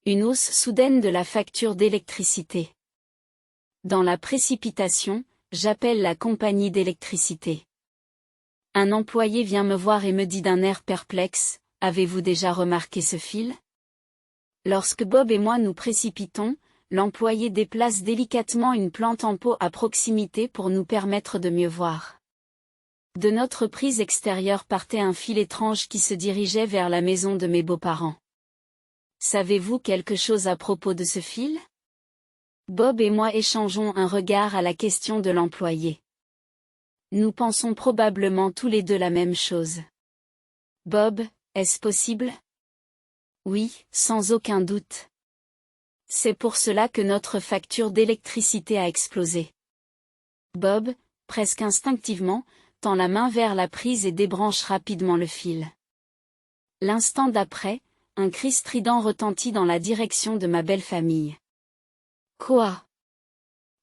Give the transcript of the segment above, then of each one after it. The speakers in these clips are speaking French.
Une hausse soudaine de la facture d'électricité. Dans la précipitation, j'appelle la compagnie d'électricité. Un employé vient me voir et me dit d'un air perplexe, « Avez-vous déjà remarqué ce fil ?» Lorsque Bob et moi nous précipitons, l'employé déplace délicatement une plante en pot à proximité pour nous permettre de mieux voir. De notre prise extérieure partait un fil étrange qui se dirigeait vers la maison de mes beaux-parents. Savez-vous quelque chose à propos de ce fil ? Bob et moi échangeons un regard à la question de l'employé. Nous pensons probablement tous les deux la même chose. Bob, est-ce possible ? Oui, sans aucun doute. C'est pour cela que notre facture d'électricité a explosé. Bob, presque instinctivement, tend la main vers la prise et débranche rapidement le fil. L'instant d'après, un cri strident retentit dans la direction de ma belle-famille. Quoi ?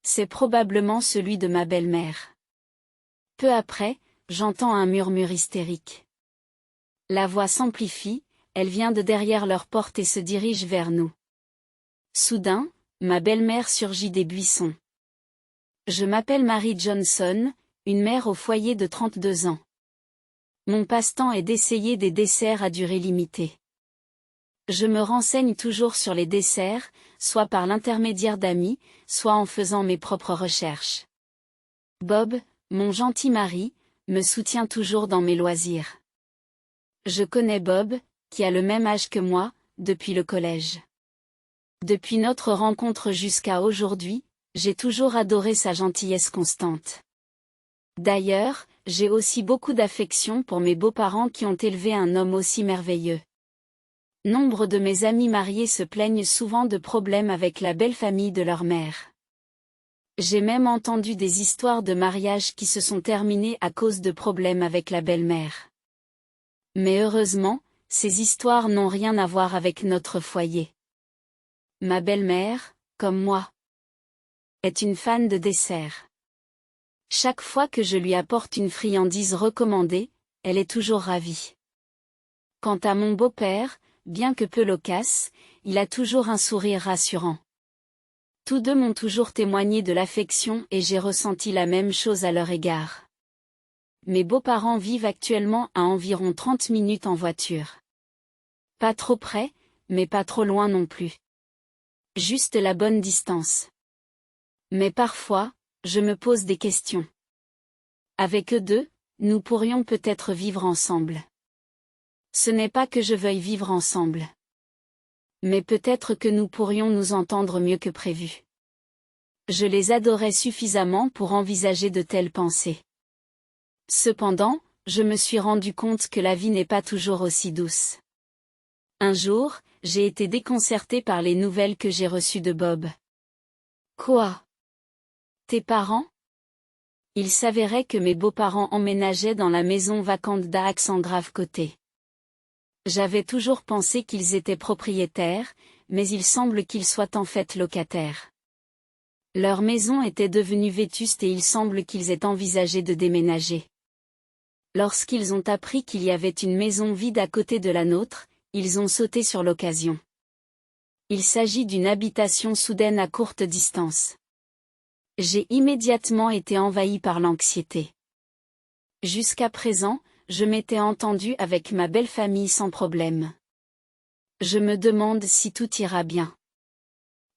C'est probablement celui de ma belle-mère. Peu après, j'entends un murmure hystérique. La voix s'amplifie, elle vient de derrière leur porte et se dirige vers nous. Soudain, ma belle-mère surgit des buissons. Je m'appelle Mary Johnson, une mère au foyer de 32 ans. Mon passe-temps est d'essayer des desserts à durée limitée. Je me renseigne toujours sur les desserts, soit par l'intermédiaire d'amis, soit en faisant mes propres recherches. Bob, mon gentil mari, me soutient toujours dans mes loisirs. Je connais Bob, qui a le même âge que moi, depuis le collège. Depuis notre rencontre jusqu'à aujourd'hui, j'ai toujours adoré sa gentillesse constante. D'ailleurs, j'ai aussi beaucoup d'affection pour mes beaux-parents qui ont élevé un homme aussi merveilleux. Nombre de mes amis mariés se plaignent souvent de problèmes avec la belle famille de leur mère. J'ai même entendu des histoires de mariage qui se sont terminées à cause de problèmes avec la belle-mère. Mais heureusement, ces histoires n'ont rien à voir avec notre foyer. Ma belle-mère, comme moi, est une fan de dessert. Chaque fois que je lui apporte une friandise recommandée, elle est toujours ravie. Quant à mon beau-père, bien que peu loquace, il a toujours un sourire rassurant. Tous deux m'ont toujours témoigné de l'affection et j'ai ressenti la même chose à leur égard. Mes beaux-parents vivent actuellement à environ 30 minutes en voiture. Pas trop près, mais pas trop loin non plus. Juste la bonne distance. Mais parfois, je me pose des questions. Avec eux deux, nous pourrions peut-être vivre ensemble. Ce n'est pas que je veuille vivre ensemble. Mais peut-être que nous pourrions nous entendre mieux que prévu. Je les adorais suffisamment pour envisager de telles pensées. Cependant, je me suis rendu compte que la vie n'est pas toujours aussi douce. Un jour, j'ai été déconcertée par les nouvelles que j'ai reçues de Bob. Quoi ? Tes parents ? Il s'avérait que mes beaux-parents emménageaient dans la maison vacante d'Ax en Grave-Côté. J'avais toujours pensé qu'ils étaient propriétaires, mais il semble qu'ils soient en fait locataires. Leur maison était devenue vétuste et il semble qu'ils aient envisagé de déménager. Lorsqu'ils ont appris qu'il y avait une maison vide à côté de la nôtre, ils ont sauté sur l'occasion. Il s'agit d'une habitation soudaine à courte distance. J'ai immédiatement été envahi par l'anxiété. Jusqu'à présent, je m'étais entendu avec ma belle famille sans problème. Je me demande si tout ira bien.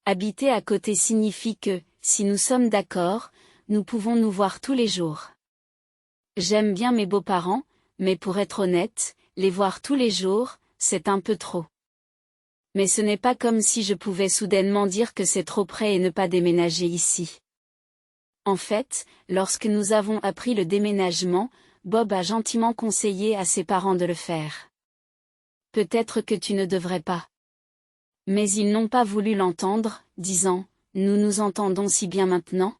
Habiter à côté signifie que, si nous sommes d'accord, nous pouvons nous voir tous les jours. J'aime bien mes beaux-parents, mais pour être honnête, les voir tous les jours, c'est un peu trop. Mais ce n'est pas comme si je pouvais soudainement dire que c'est trop près et ne pas déménager ici. En fait, lorsque nous avons appris le déménagement, Bob a gentiment conseillé à ses parents de le faire. Peut-être que tu ne devrais pas. Mais ils n'ont pas voulu l'entendre, disant, « Nous nous entendons si bien maintenant.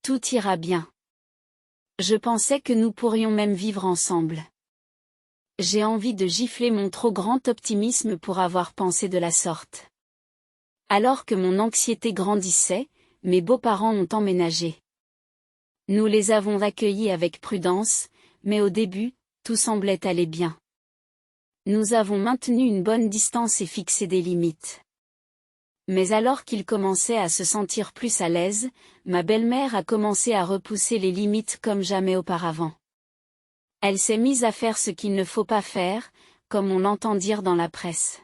Tout ira bien. » Je pensais que nous pourrions même vivre ensemble. J'ai envie de gifler mon trop grand optimisme pour avoir pensé de la sorte. Alors que mon anxiété grandissait, mes beaux-parents ont emménagé. Nous les avons accueillis avec prudence, mais au début, tout semblait aller bien. Nous avons maintenu une bonne distance et fixé des limites. Mais alors qu'il commençait à se sentir plus à l'aise, ma belle-mère a commencé à repousser les limites comme jamais auparavant. Elle s'est mise à faire ce qu'il ne faut pas faire, comme on l'entend dire dans la presse.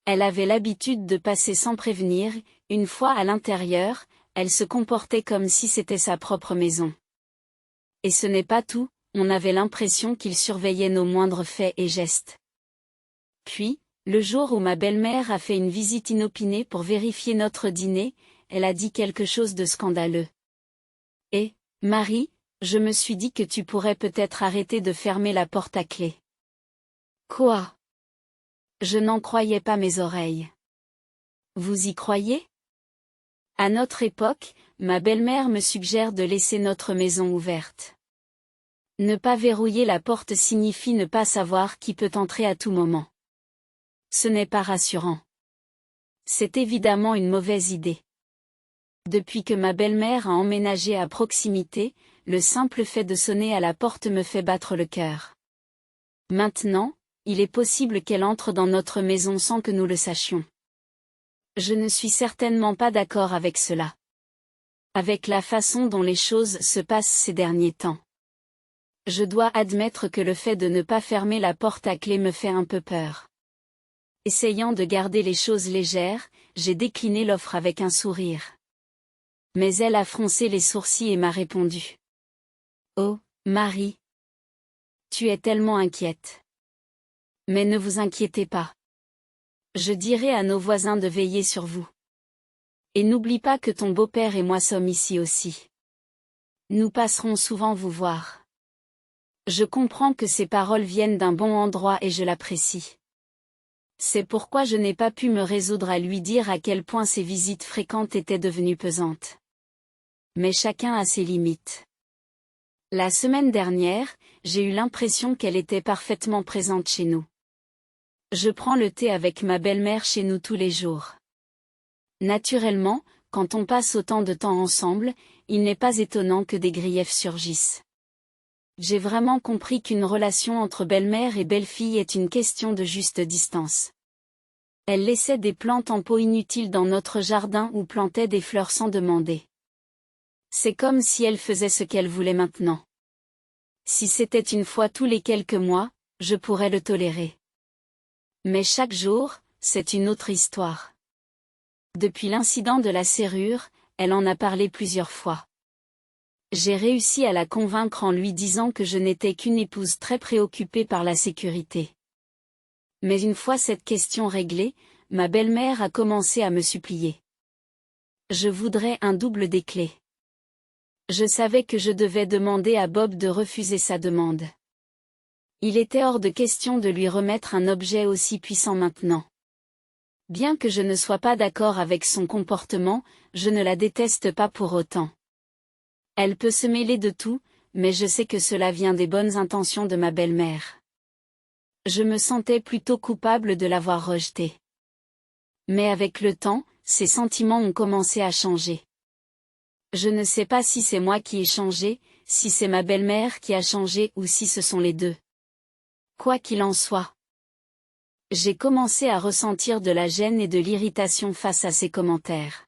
Elle avait l'habitude de passer sans prévenir, une fois à l'intérieur, elle se comportait comme si c'était sa propre maison. Et ce n'est pas tout, on avait l'impression qu'il surveillait nos moindres faits et gestes. Puis, le jour où ma belle-mère a fait une visite inopinée pour vérifier notre dîner, elle a dit quelque chose de scandaleux. « Eh, Marie, je me suis dit que tu pourrais peut-être arrêter de fermer la porte à clé. » Quoi? Je n'en croyais pas mes oreilles. Vous y croyez? À notre époque, ma belle-mère me suggère de laisser notre maison ouverte. Ne pas verrouiller la porte signifie ne pas savoir qui peut entrer à tout moment. Ce n'est pas rassurant. C'est évidemment une mauvaise idée. Depuis que ma belle-mère a emménagé à proximité, le simple fait de sonner à la porte me fait battre le cœur. Maintenant, il est possible qu'elle entre dans notre maison sans que nous le sachions. Je ne suis certainement pas d'accord avec cela. Avec la façon dont les choses se passent ces derniers temps. Je dois admettre que le fait de ne pas fermer la porte à clé me fait un peu peur. Essayant de garder les choses légères, j'ai décliné l'offre avec un sourire. Mais elle a froncé les sourcils et m'a répondu. « Oh, Marie. Tu es tellement inquiète. Mais ne vous inquiétez pas. Je dirai à nos voisins de veiller sur vous. Et n'oublie pas que ton beau-père et moi sommes ici aussi. Nous passerons souvent vous voir. » Je comprends que ces paroles viennent d'un bon endroit et je l'apprécie. C'est pourquoi je n'ai pas pu me résoudre à lui dire à quel point ces visites fréquentes étaient devenues pesantes. Mais chacun a ses limites. La semaine dernière, j'ai eu l'impression qu'elle était parfaitement présente chez nous. Je prends le thé avec ma belle-mère chez nous tous les jours. Naturellement, quand on passe autant de temps ensemble, il n'est pas étonnant que des griefs surgissent. J'ai vraiment compris qu'une relation entre belle-mère et belle-fille est une question de juste distance. Elle laissait des plantes en pot inutiles dans notre jardin ou plantait des fleurs sans demander. C'est comme si elle faisait ce qu'elle voulait maintenant. Si c'était une fois tous les quelques mois, je pourrais le tolérer. Mais chaque jour, c'est une autre histoire. Depuis l'incident de la serrure, elle en a parlé plusieurs fois. J'ai réussi à la convaincre en lui disant que je n'étais qu'une épouse très préoccupée par la sécurité. Mais une fois cette question réglée, ma belle-mère a commencé à me supplier. Je voudrais un double des clés. Je savais que je devais demander à Bob de refuser sa demande. Il était hors de question de lui remettre un objet aussi puissant maintenant. Bien que je ne sois pas d'accord avec son comportement, je ne la déteste pas pour autant. Elle peut se mêler de tout, mais je sais que cela vient des bonnes intentions de ma belle-mère. Je me sentais plutôt coupable de l'avoir rejetée. Mais avec le temps, ses sentiments ont commencé à changer. Je ne sais pas si c'est moi qui ai changé, si c'est ma belle-mère qui a changé ou si ce sont les deux. Quoi qu'il en soit. J'ai commencé à ressentir de la gêne et de l'irritation face à ses commentaires.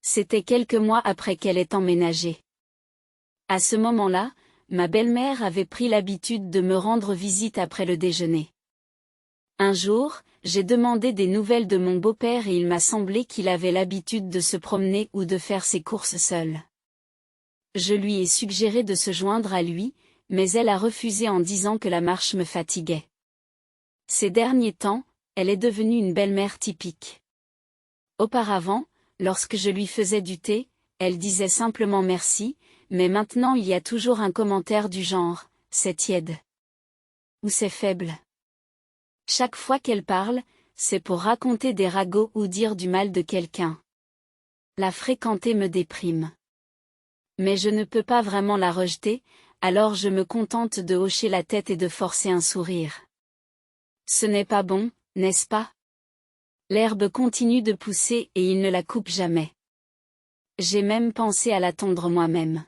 C'était quelques mois après qu'elle ait emménagé. À ce moment-là, ma belle-mère avait pris l'habitude de me rendre visite après le déjeuner. Un jour, j'ai demandé des nouvelles de mon beau-père et il m'a semblé qu'il avait l'habitude de se promener ou de faire ses courses seul. Je lui ai suggéré de se joindre à lui, mais elle a refusé en disant que la marche me fatiguait. Ces derniers temps, elle est devenue une belle-mère typique. Auparavant, lorsque je lui faisais du thé, elle disait simplement merci, mais maintenant il y a toujours un commentaire du genre « c'est tiède » ou « c'est faible ». Chaque fois qu'elle parle, c'est pour raconter des ragots ou dire du mal de quelqu'un. La fréquenter me déprime. Mais je ne peux pas vraiment la rejeter, alors je me contente de hocher la tête et de forcer un sourire. Ce n'est pas bon, n'est-ce pas? L'herbe continue de pousser et il ne la coupe jamais. J'ai même pensé à la tondre moi-même.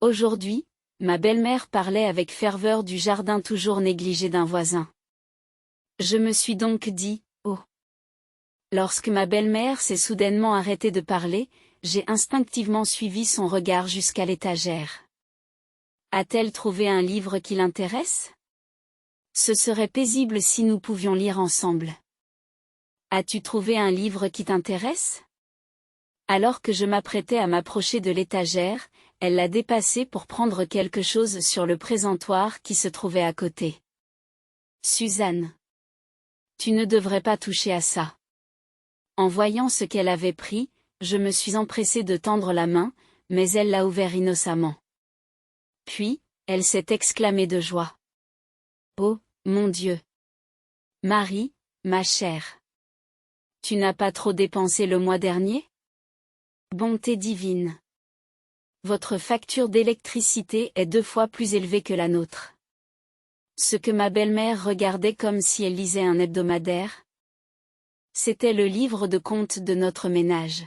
Aujourd'hui, ma belle-mère parlait avec ferveur du jardin toujours négligé d'un voisin. Je me suis donc dit, oh. Lorsque ma belle-mère s'est soudainement arrêtée de parler, j'ai instinctivement suivi son regard jusqu'à l'étagère. A-t-elle trouvé un livre qui l'intéresse? Ce serait paisible si nous pouvions lire ensemble. As-tu trouvé un livre qui t'intéresse? Alors que je m'apprêtais à m'approcher de l'étagère, elle l'a dépassé pour prendre quelque chose sur le présentoir qui se trouvait à côté. Suzanne. Tu ne devrais pas toucher à ça. En voyant ce qu'elle avait pris, je me suis empressée de tendre la main, mais elle l'a ouvert innocemment. Puis, elle s'est exclamée de joie. Oh, mon Dieu! Marie, ma chère. Tu n'as pas trop dépensé le mois dernier? Bonté divine. Votre facture d'électricité est 2 fois plus élevée que la nôtre. Ce que ma belle-mère regardait comme si elle lisait un hebdomadaire. C'était le livre de comptes de notre ménage.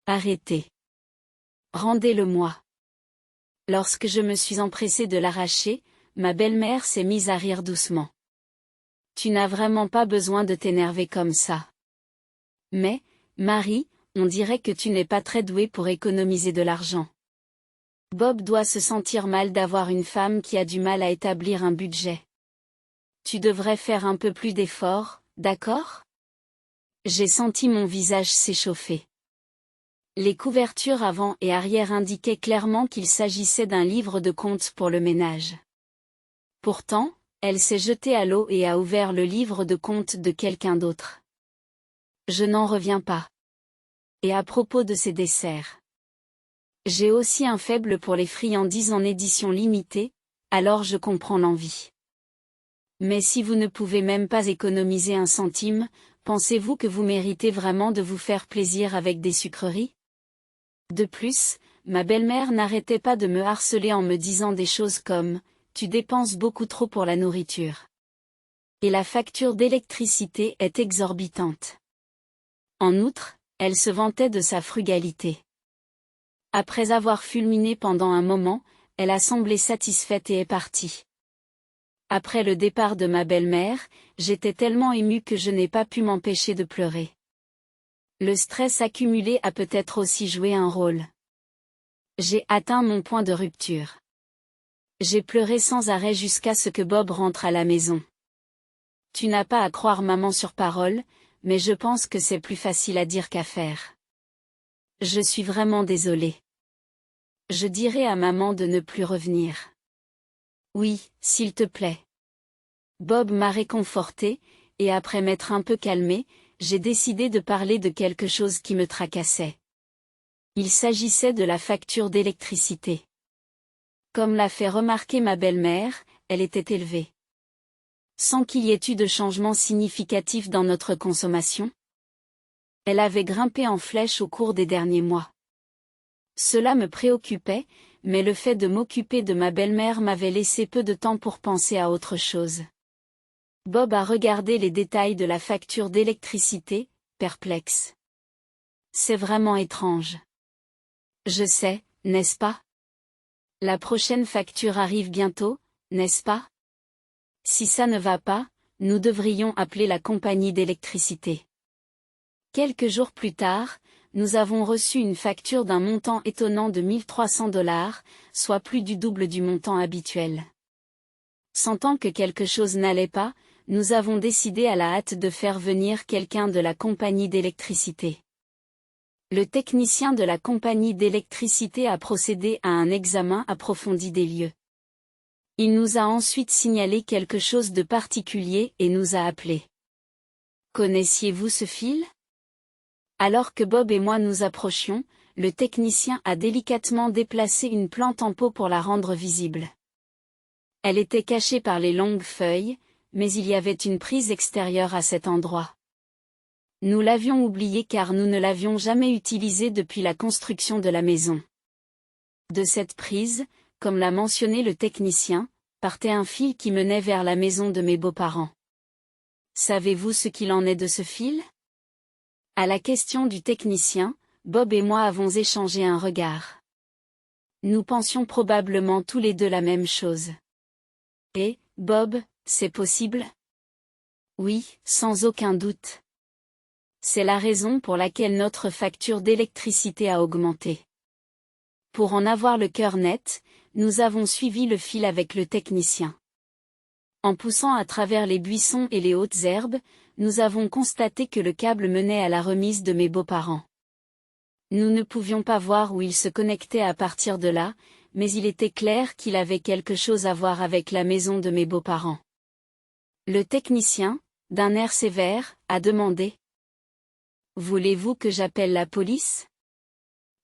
Arrêtez. Rendez-le-moi. Lorsque je me suis empressée de l'arracher, ma belle-mère s'est mise à rire doucement. Tu n'as vraiment pas besoin de t'énerver comme ça. Mais, Marie, on dirait que tu n'es pas très douée pour économiser de l'argent. Bob doit se sentir mal d'avoir une femme qui a du mal à établir un budget. Tu devrais faire un peu plus d'efforts, d'accord? J'ai senti mon visage s'échauffer. Les couvertures avant et arrière indiquaient clairement qu'il s'agissait d'un livre de comptes pour le ménage. Pourtant, elle s'est jetée à l'eau et a ouvert le livre de comptes de quelqu'un d'autre. Je n'en reviens pas. Et à propos de ces desserts. J'ai aussi un faible pour les friandises en édition limitée, alors je comprends l'envie. Mais si vous ne pouvez même pas économiser 1 centime, pensez-vous que vous méritez vraiment de vous faire plaisir avec des sucreries? De plus, ma belle-mère n'arrêtait pas de me harceler en me disant des choses comme « Tu dépenses beaucoup trop pour la nourriture. Et la facture d'électricité est exorbitante. » En outre, elle se vantait de sa frugalité. Après avoir fulminé pendant un moment, elle a semblé satisfaite et est partie. Après le départ de ma belle-mère, j'étais tellement émue que je n'ai pas pu m'empêcher de pleurer. Le stress accumulé a peut-être aussi joué un rôle. J'ai atteint mon point de rupture. J'ai pleuré sans arrêt jusqu'à ce que Bob rentre à la maison. Tu n'as pas à croire maman sur parole, mais je pense que c'est plus facile à dire qu'à faire. Je suis vraiment désolée. Je dirai à maman de ne plus revenir. Oui, s'il te plaît. Bob m'a réconforté, et après m'être un peu calmé, j'ai décidé de parler de quelque chose qui me tracassait. Il s'agissait de la facture d'électricité. Comme l'a fait remarquer ma belle-mère, elle était élevée. Sans qu'il y ait eu de changement significatif dans notre consommation. Elle avait grimpé en flèche au cours des derniers mois. Cela me préoccupait, mais le fait de m'occuper de ma belle-mère m'avait laissé peu de temps pour penser à autre chose. Bob a regardé les détails de la facture d'électricité, perplexe. C'est vraiment étrange. Je sais, n'est-ce pas? La prochaine facture arrive bientôt, n'est-ce pas? Si ça ne va pas, nous devrions appeler la compagnie d'électricité. Quelques jours plus tard, nous avons reçu une facture d'un montant étonnant de $1 300, soit plus du double du montant habituel. Sentant que quelque chose n'allait pas, nous avons décidé à la hâte de faire venir quelqu'un de la compagnie d'électricité. Le technicien de la compagnie d'électricité a procédé à un examen approfondi des lieux. Il nous a ensuite signalé quelque chose de particulier et nous a appelés. Connaissiez-vous ce fil? Alors que Bob et moi nous approchions, le technicien a délicatement déplacé une plante en pot pour la rendre visible. Elle était cachée par les longues feuilles, mais il y avait une prise extérieure à cet endroit. Nous l'avions oublié car nous ne l'avions jamais utilisée depuis la construction de la maison. De cette prise, comme l'a mentionné le technicien, partait un fil qui menait vers la maison de mes beaux-parents. Savez-vous ce qu'il en est de ce fil? À la question du technicien, Bob et moi avons échangé un regard. Nous pensions probablement tous les deux la même chose. Et, Bob, c'est possible? Oui, sans aucun doute. C'est la raison pour laquelle notre facture d'électricité a augmenté. Pour en avoir le cœur net, nous avons suivi le fil avec le technicien. En poussant à travers les buissons et les hautes herbes, nous avons constaté que le câble menait à la remise de mes beaux-parents. Nous ne pouvions pas voir où il se connectait à partir de là, mais il était clair qu'il avait quelque chose à voir avec la maison de mes beaux-parents. Le technicien, d'un air sévère, a demandé : « Voulez-vous que j'appelle la police ?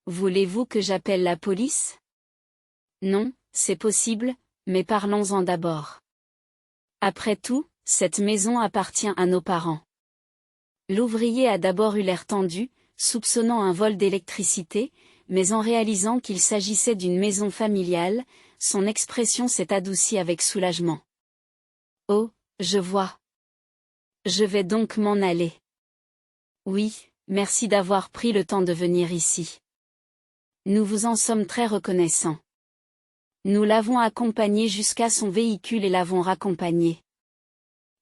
Voulez-vous que j'appelle la police ? Non, c'est possible, mais parlons-en d'abord. Après tout, cette maison appartient à nos parents. » L'ouvrier a d'abord eu l'air tendu, soupçonnant un vol d'électricité, mais en réalisant qu'il s'agissait d'une maison familiale, son expression s'est adoucie avec soulagement. « Oh, je vois. Je vais donc m'en aller. » « Oui, merci d'avoir pris le temps de venir ici. Nous vous en sommes très reconnaissants. Nous l'avons accompagné jusqu'à son véhicule et l'avons raccompagné.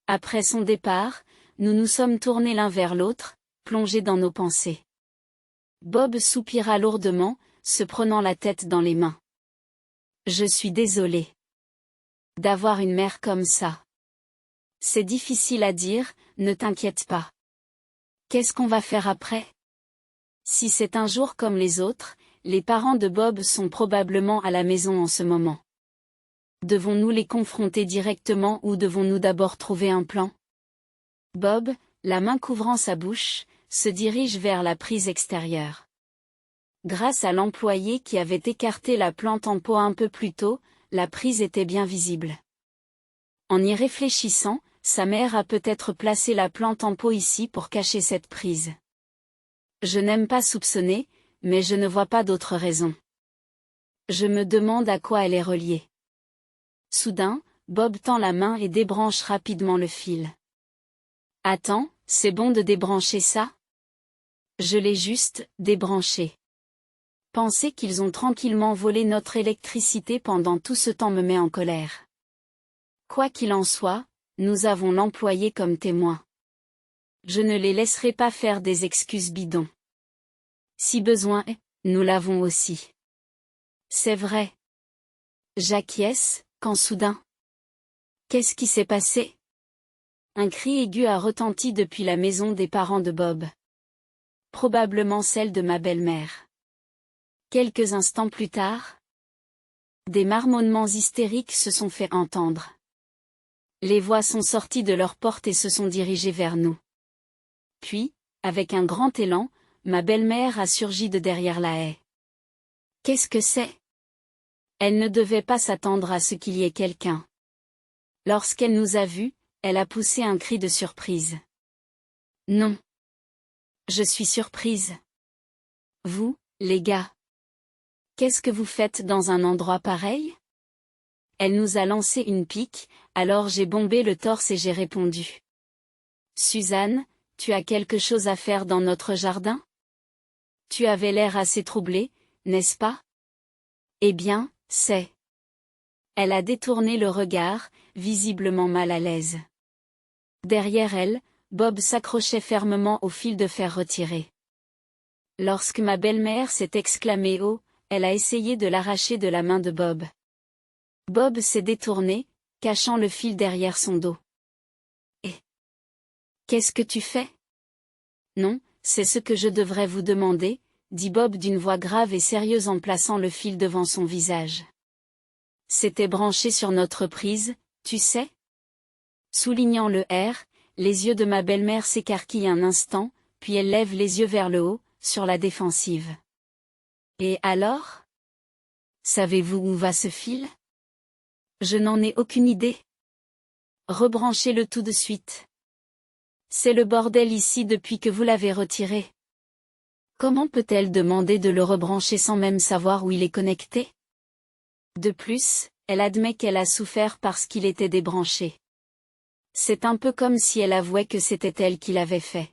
Après son départ, nous nous sommes tournés l'un vers l'autre, plongés dans nos pensées. » Bob soupira lourdement, se prenant la tête dans les mains. « Je suis désolé. D'avoir une mère comme ça. C'est difficile à dire, ne t'inquiète pas. Qu'est-ce qu'on va faire après ? Si c'est un jour comme les autres, les parents de Bob sont probablement à la maison en ce moment. Devons-nous les confronter directement ou devons-nous d'abord trouver un plan ? Bob, la main couvrant sa bouche, se dirige vers la prise extérieure. Grâce à l'employé qui avait écarté la plante en pot un peu plus tôt, la prise était bien visible. En y réfléchissant, sa mère a peut-être placé la plante en pot ici pour cacher cette prise. Je n'aime pas soupçonner, mais je ne vois pas d'autre raison. Je me demande à quoi elle est reliée. Soudain, Bob tend la main et débranche rapidement le fil. Attends, c'est bon de débrancher ça ? Je l'ai juste débranché. Penser qu'ils ont tranquillement volé notre électricité pendant tout ce temps me met en colère. Quoi qu'il en soit, nous avons l'employé comme témoin. Je ne les laisserai pas faire des excuses bidons. Si besoin est, nous l'avons aussi. C'est vrai. J'acquiesce, quand soudain. Qu'est-ce qui s'est passé ? Un cri aigu a retenti depuis la maison des parents de Bob. Probablement celle de ma belle-mère. Quelques instants plus tard, des marmonnements hystériques se sont fait entendre. Les voix sont sorties de leur porte et se sont dirigées vers nous. Puis, avec un grand élan, ma belle-mère a surgi de derrière la haie. Qu'est-ce que c'est ? Elle ne devait pas s'attendre à ce qu'il y ait quelqu'un. Lorsqu'elle nous a vus, elle a poussé un cri de surprise. Non. Je suis surprise. Vous, les gars. Qu'est-ce que vous faites dans un endroit pareil ? Elle nous a lancé une pique, alors j'ai bombé le torse et j'ai répondu. Suzanne, tu as quelque chose à faire dans notre jardin ? Tu avais l'air assez troublée, n'est-ce pas ? Eh bien, c'est... Elle a détourné le regard, visiblement mal à l'aise. Derrière elle, Bob s'accrochait fermement au fil de fer retiré. Lorsque ma belle-mère s'est exclamée « Oh !», elle a essayé de l'arracher de la main de Bob. Bob s'est détourné, cachant le fil derrière son dos. « Et qu'est-ce que tu fais ? » ?»« Non, c'est ce que je devrais vous demander, » dit Bob d'une voix grave et sérieuse en plaçant le fil devant son visage. « C'était branché sur notre prise, tu sais ? » Soulignant le R, les yeux de ma belle-mère s'écarquillent un instant, puis elle lève les yeux vers le haut, sur la défensive. « Et alors ? Savez-vous où va ce fil ? » Je n'en ai aucune idée. Rebranchez-le tout de suite. C'est le bordel ici depuis que vous l'avez retiré. Comment peut-elle demander de le rebrancher sans même savoir où il est connecté ? De plus, elle admet qu'elle a souffert parce qu'il était débranché. C'est un peu comme si elle avouait que c'était elle qui l'avait fait.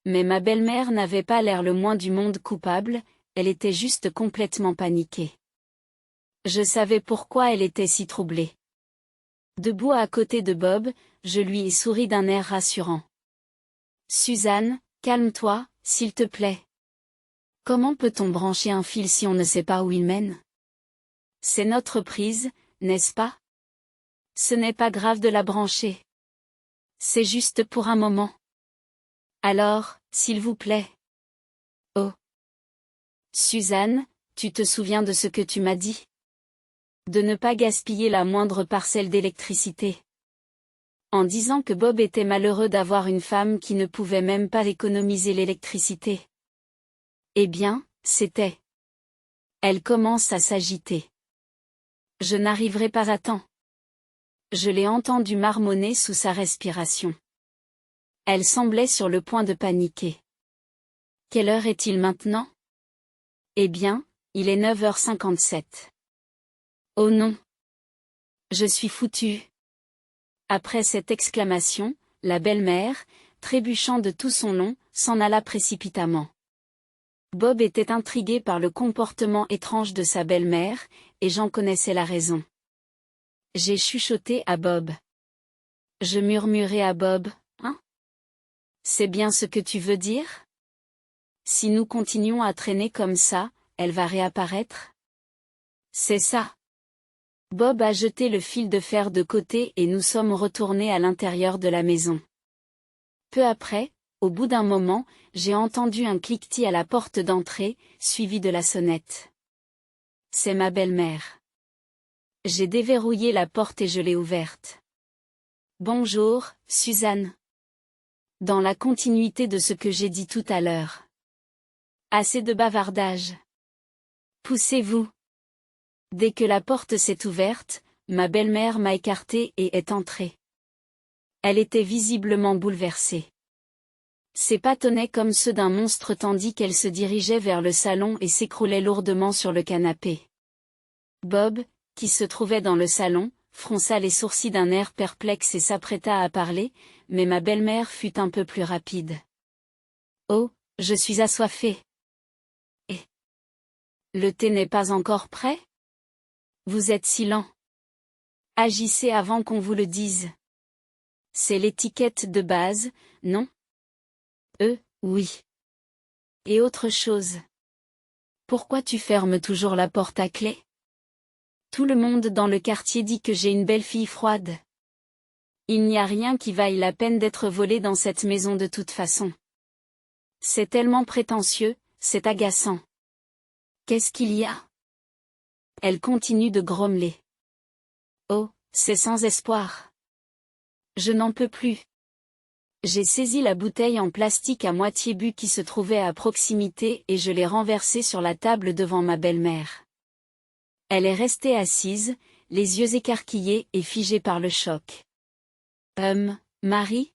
Mais ma belle-mère n'avait pas l'air le moins du monde coupable, elle était juste complètement paniquée. Je savais pourquoi elle était si troublée. Debout à côté de Bob, je lui ai souri d'un air rassurant. Suzanne, calme-toi, s'il te plaît. Comment peut-on brancher un fil si on ne sait pas où il mène? C'est notre prise, n'est-ce pas? Ce n'est pas grave de la brancher. C'est juste pour un moment. Alors, s'il vous plaît. Oh. Suzanne, tu te souviens de ce que tu m'as dit? De ne pas gaspiller la moindre parcelle d'électricité. En disant que Bob était malheureux d'avoir une femme qui ne pouvait même pas économiser l'électricité. Eh bien, c'était. Elle commence à s'agiter. Je n'arriverai pas à temps. Je l'ai entendu marmonner sous sa respiration. Elle semblait sur le point de paniquer. Quelle heure est-il maintenant? Eh bien, il est 9h57. Oh non! Je suis foutue. Après cette exclamation, la belle-mère, trébuchant de tout son long, s'en alla précipitamment. Bob était intrigué par le comportement étrange de sa belle-mère, et j'en connaissais la raison. J'ai chuchoté à Bob. Je murmurai à Bob, hein? C'est bien ce que tu veux dire? Si nous continuons à traîner comme ça, elle va réapparaître? C'est ça. Bob a jeté le fil de fer de côté et nous sommes retournés à l'intérieur de la maison. Peu après, au bout d'un moment, j'ai entendu un cliquetis à la porte d'entrée, suivi de la sonnette. C'est ma belle-mère. J'ai déverrouillé la porte et je l'ai ouverte. Bonjour, Suzanne. Dans la continuité de ce que j'ai dit tout à l'heure. Assez de bavardage. Poussez-vous. Dès que la porte s'est ouverte, ma belle-mère m'a écartée et est entrée. Elle était visiblement bouleversée. Ses pas tonnaient comme ceux d'un monstre tandis qu'elle se dirigeait vers le salon et s'écroulait lourdement sur le canapé. Bob, qui se trouvait dans le salon, fronça les sourcils d'un air perplexe et s'apprêta à parler, mais ma belle-mère fut un peu plus rapide. Oh, je suis assoiffée. Et le thé n'est pas encore prêt? Vous êtes si lent. Agissez avant qu'on vous le dise. C'est l'étiquette de base, non? Oui. Et autre chose. Pourquoi tu fermes toujours la porte à clé? Tout le monde dans le quartier dit que j'ai une belle fille froide. Il n'y a rien qui vaille la peine d'être volé dans cette maison de toute façon. C'est tellement prétentieux, c'est agaçant. Qu'est-ce qu'il y a? Elle continue de grommeler. Oh, c'est sans espoir. Je n'en peux plus. J'ai saisi la bouteille en plastique à moitié bu qui se trouvait à proximité et je l'ai renversée sur la table devant ma belle-mère. Elle est restée assise, les yeux écarquillés et figée par le choc. Marie?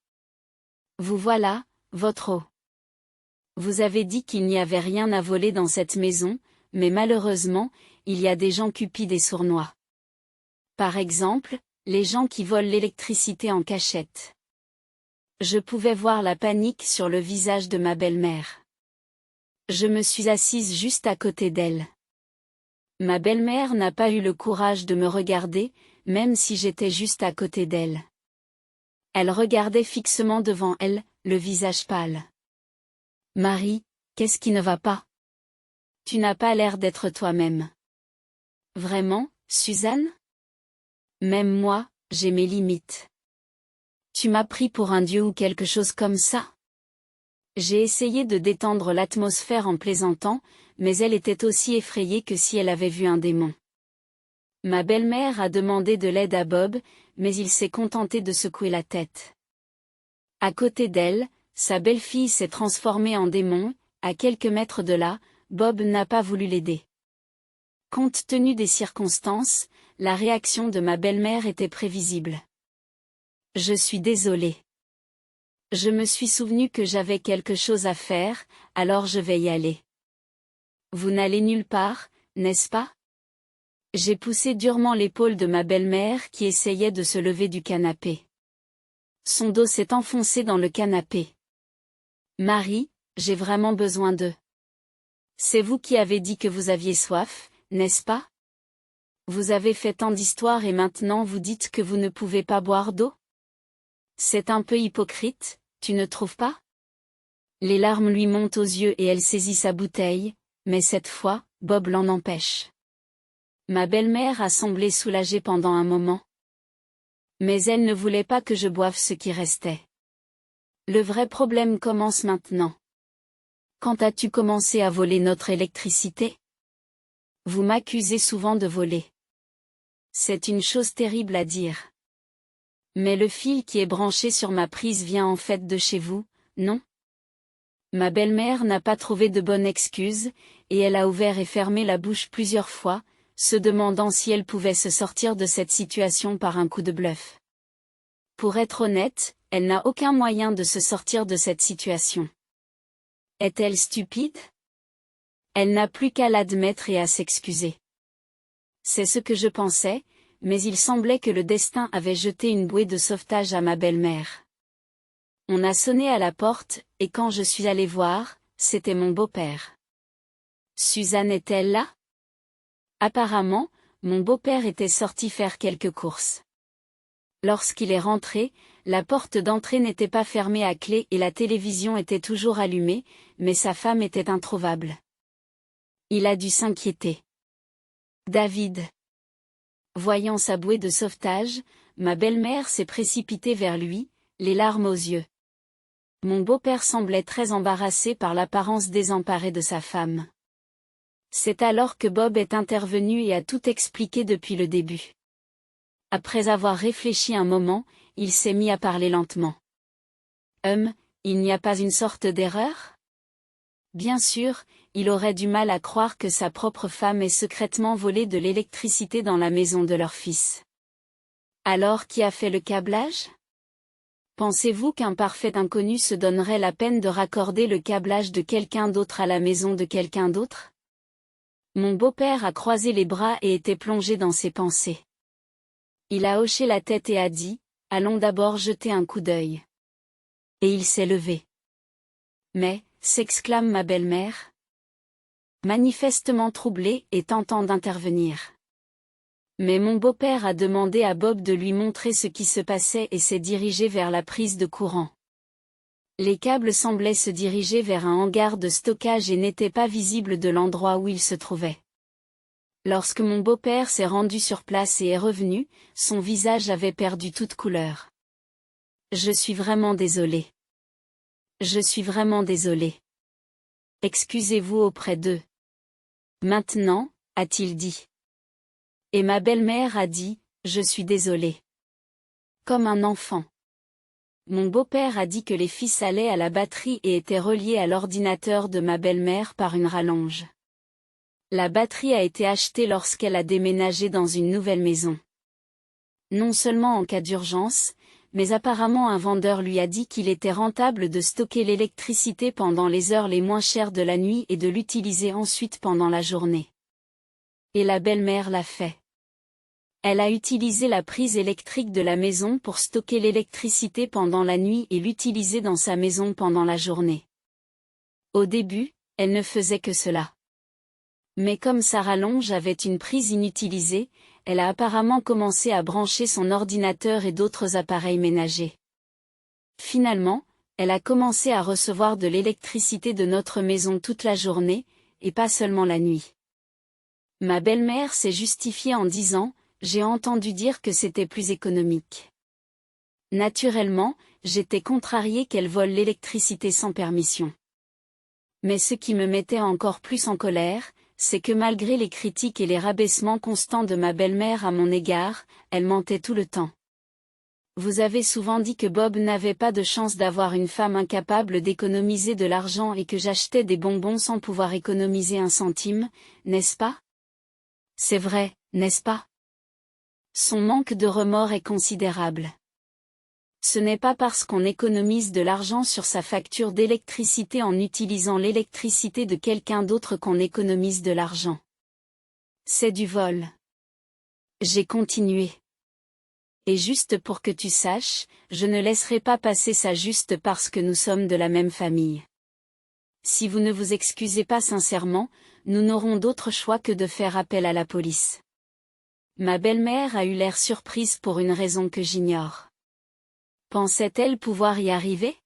Vous voilà, votre eau. Vous avez dit qu'il n'y avait rien à voler dans cette maison, mais malheureusement, il y a des gens cupides et sournois. Par exemple, les gens qui volent l'électricité en cachette. Je pouvais voir la panique sur le visage de ma belle-mère. Je me suis assise juste à côté d'elle. Ma belle-mère n'a pas eu le courage de me regarder, même si j'étais juste à côté d'elle. Elle regardait fixement devant elle, le visage pâle. Marie, qu'est-ce qui ne va pas? Tu n'as pas l'air d'être toi-même. Vraiment, Suzanne? Même moi, j'ai mes limites. Tu m'as pris pour un dieu ou quelque chose comme ça? J'ai essayé de détendre l'atmosphère en plaisantant, mais elle était aussi effrayée que si elle avait vu un démon. Ma belle-mère a demandé de l'aide à Bob, mais il s'est contenté de secouer la tête. À côté d'elle, sa belle-fille s'est transformée en démon, à quelques mètres de là, Bob n'a pas voulu l'aider. Compte tenu des circonstances, la réaction de ma belle-mère était prévisible. Je suis désolée. Je me suis souvenu que j'avais quelque chose à faire, alors je vais y aller. Vous n'allez nulle part, n'est-ce pas? J'ai poussé durement l'épaule de ma belle-mère qui essayait de se lever du canapé. Son dos s'est enfoncé dans le canapé. Marie, j'ai vraiment besoin d'eux. C'est vous qui avez dit que vous aviez soif, n'est-ce pas? Vous avez fait tant d'histoires et maintenant vous dites que vous ne pouvez pas boire d'eau? C'est un peu hypocrite, tu ne trouves pas? Les larmes lui montent aux yeux et elle saisit sa bouteille, mais cette fois, Bob l'en empêche. Ma belle-mère a semblé soulagée pendant un moment. Mais elle ne voulait pas que je boive ce qui restait. Le vrai problème commence maintenant. Quand as-tu commencé à voler notre électricité? Vous m'accusez souvent de voler. C'est une chose terrible à dire. Mais le fil qui est branché sur ma prise vient en fait de chez vous, non? Ma belle-mère n'a pas trouvé de bonne excuse, et elle a ouvert et fermé la bouche plusieurs fois, se demandant si elle pouvait se sortir de cette situation par un coup de bluff. Pour être honnête, elle n'a aucun moyen de se sortir de cette situation. Est-elle stupide? Elle n'a plus qu'à l'admettre et à s'excuser. C'est ce que je pensais, mais il semblait que le destin avait jeté une bouée de sauvetage à ma belle-mère. On a sonné à la porte, et quand je suis allée voir, c'était mon beau-père. Suzanne est-elle là? Apparemment, mon beau-père était sorti faire quelques courses. Lorsqu'il est rentré, la porte d'entrée n'était pas fermée à clé et la télévision était toujours allumée, mais sa femme était introuvable. Il a dû s'inquiéter. David. Voyant sa bouée de sauvetage, ma belle-mère s'est précipitée vers lui, les larmes aux yeux. Mon beau-père semblait très embarrassé par l'apparence désemparée de sa femme. C'est alors que Bob est intervenu et a tout expliqué depuis le début. Après avoir réfléchi un moment, il s'est mis à parler lentement. Il n'y a pas une sorte d'erreur? Bien sûr, il aurait du mal à croire que sa propre femme ait secrètement volé de l'électricité dans la maison de leur fils. Alors qui a fait le câblage? Pensez-vous qu'un parfait inconnu se donnerait la peine de raccorder le câblage de quelqu'un d'autre à la maison de quelqu'un d'autre? Mon beau-père a croisé les bras et était plongé dans ses pensées. Il a hoché la tête et a dit, « Allons d'abord jeter un coup d'œil. » Et il s'est levé. Mais, s'exclame ma belle-mère, manifestement troublée et tentant d'intervenir. Mais mon beau-père a demandé à Bob de lui montrer ce qui se passait et s'est dirigé vers la prise de courant. Les câbles semblaient se diriger vers un hangar de stockage et n'étaient pas visibles de l'endroit où ils se trouvaient. Lorsque mon beau-père s'est rendu sur place et est revenu, son visage avait perdu toute couleur. Je suis vraiment désolé. Je suis vraiment désolé. Excusez-vous auprès d'eux. Maintenant, a-t-il dit. Et ma belle-mère a dit, je suis désolé. Comme un enfant. Mon beau-père a dit que les fils allaient à la batterie et étaient reliés à l'ordinateur de ma belle-mère par une rallonge. La batterie a été achetée lorsqu'elle a déménagé dans une nouvelle maison. Non seulement en cas d'urgence, mais apparemment un vendeur lui a dit qu'il était rentable de stocker l'électricité pendant les heures les moins chères de la nuit et de l'utiliser ensuite pendant la journée. Et la belle-mère l'a fait. Elle a utilisé la prise électrique de la maison pour stocker l'électricité pendant la nuit et l'utiliser dans sa maison pendant la journée. Au début, elle ne faisait que cela. Mais comme sa rallonge avait une prise inutilisée, elle a apparemment commencé à brancher son ordinateur et d'autres appareils ménagers. Finalement, elle a commencé à recevoir de l'électricité de notre maison toute la journée, et pas seulement la nuit. Ma belle-mère s'est justifiée en disant, « J'ai entendu dire que c'était plus économique. » Naturellement, j'étais contrariée qu'elle vole l'électricité sans permission. Mais ce qui me mettait encore plus en colère, c'est que malgré les critiques et les rabaissements constants de ma belle-mère à mon égard, elle mentait tout le temps. Vous avez souvent dit que Bob n'avait pas de chance d'avoir une femme incapable d'économiser de l'argent et que j'achetais des bonbons sans pouvoir économiser un centime, n'est-ce pas? C'est vrai, n'est-ce pas? Son manque de remords est considérable. Ce n'est pas parce qu'on économise de l'argent sur sa facture d'électricité en utilisant l'électricité de quelqu'un d'autre qu'on économise de l'argent. C'est du vol. J'ai continué. Et juste pour que tu saches, je ne laisserai pas passer ça juste parce que nous sommes de la même famille. Si vous ne vous excusez pas sincèrement, nous n'aurons d'autre choix que de faire appel à la police. Ma belle-mère a eu l'air surprise pour une raison que j'ignore. Pensait-elle pouvoir y arriver?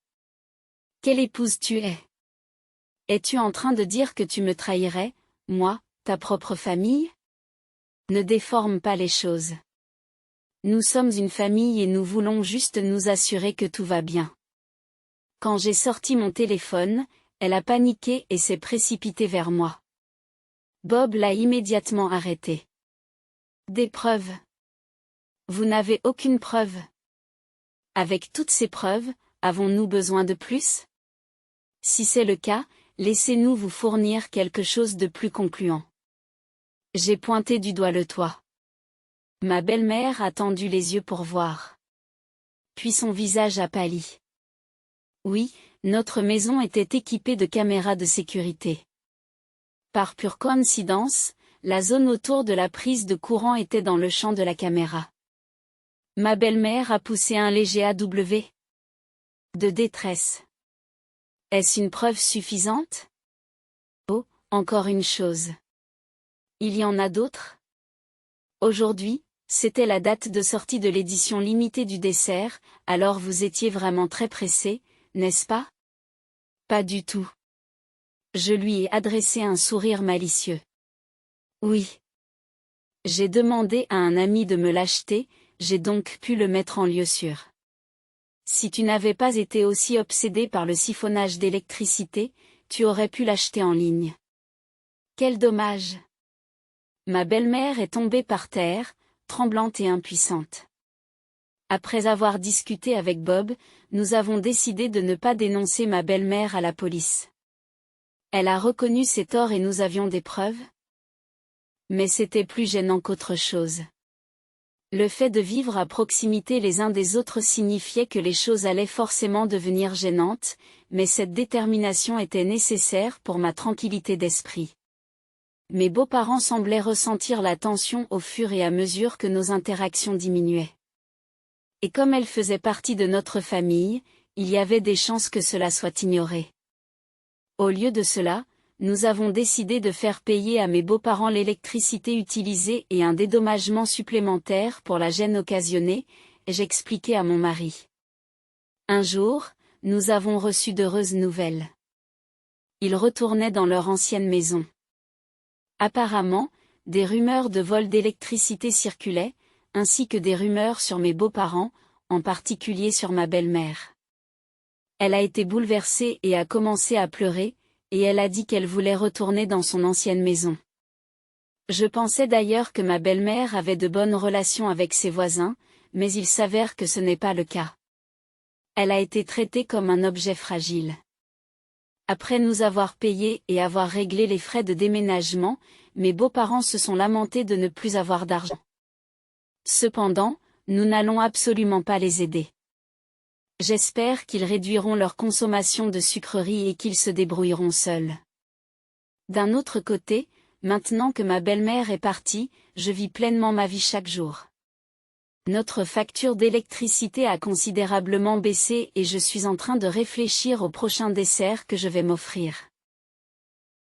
Quelle épouse tu es? Es-tu en train de dire que tu me trahirais, moi, ta propre famille? Ne déforme pas les choses. Nous sommes une famille et nous voulons juste nous assurer que tout va bien. Quand j'ai sorti mon téléphone, elle a paniqué et s'est précipitée vers moi. Bob l'a immédiatement arrêtée. Des preuves? Vous n'avez aucune preuve. Avec toutes ces preuves, avons-nous besoin de plus? Si c'est le cas, laissez-nous vous fournir quelque chose de plus concluant. J'ai pointé du doigt le toit. Ma belle-mère a tendu les yeux pour voir. Puis son visage a pâli. Oui, notre maison était équipée de caméras de sécurité. Par pure coïncidence, la zone autour de la prise de courant était dans le champ de la caméra. Ma belle-mère a poussé un léger AW de détresse. Est-ce une preuve suffisante? Oh, encore une chose. Il y en a d'autres? Aujourd'hui, c'était la date de sortie de l'édition limitée du dessert, alors vous étiez vraiment très pressé, n'est-ce pas? Pas du tout. Je lui ai adressé un sourire malicieux. Oui. J'ai demandé à un ami de me l'acheter, j'ai donc pu le mettre en lieu sûr. Si tu n'avais pas été aussi obsédé par le siphonnage d'électricité, tu aurais pu l'acheter en ligne. Quel dommage! Ma belle-mère est tombée par terre, tremblante et impuissante. Après avoir discuté avec Bob, nous avons décidé de ne pas dénoncer ma belle-mère à la police. Elle a reconnu ses torts et nous avions des preuves. Mais c'était plus gênant qu'autre chose. Le fait de vivre à proximité les uns des autres signifiait que les choses allaient forcément devenir gênantes, mais cette détermination était nécessaire pour ma tranquillité d'esprit. Mes beaux-parents semblaient ressentir la tension au fur et à mesure que nos interactions diminuaient. Et comme elle faisait partie de notre famille, il y avait des chances que cela soit ignoré. Au lieu de cela, nous avons décidé de faire payer à mes beaux-parents l'électricité utilisée et un dédommagement supplémentaire pour la gêne occasionnée, j'expliquai à mon mari. Un jour, nous avons reçu d'heureuses nouvelles. Ils retournaient dans leur ancienne maison. Apparemment, des rumeurs de vol d'électricité circulaient, ainsi que des rumeurs sur mes beaux-parents, en particulier sur ma belle-mère. Elle a été bouleversée et a commencé à pleurer, et elle a dit qu'elle voulait retourner dans son ancienne maison. Je pensais d'ailleurs que ma belle-mère avait de bonnes relations avec ses voisins, mais il s'avère que ce n'est pas le cas. Elle a été traitée comme un objet fragile. Après nous avoir payé et avoir réglé les frais de déménagement, mes beaux-parents se sont lamentés de ne plus avoir d'argent. Cependant, nous n'allons absolument pas les aider. J'espère qu'ils réduiront leur consommation de sucreries et qu'ils se débrouilleront seuls. D'un autre côté, maintenant que ma belle-mère est partie, je vis pleinement ma vie chaque jour. Notre facture d'électricité a considérablement baissé et je suis en train de réfléchir au prochain dessert que je vais m'offrir.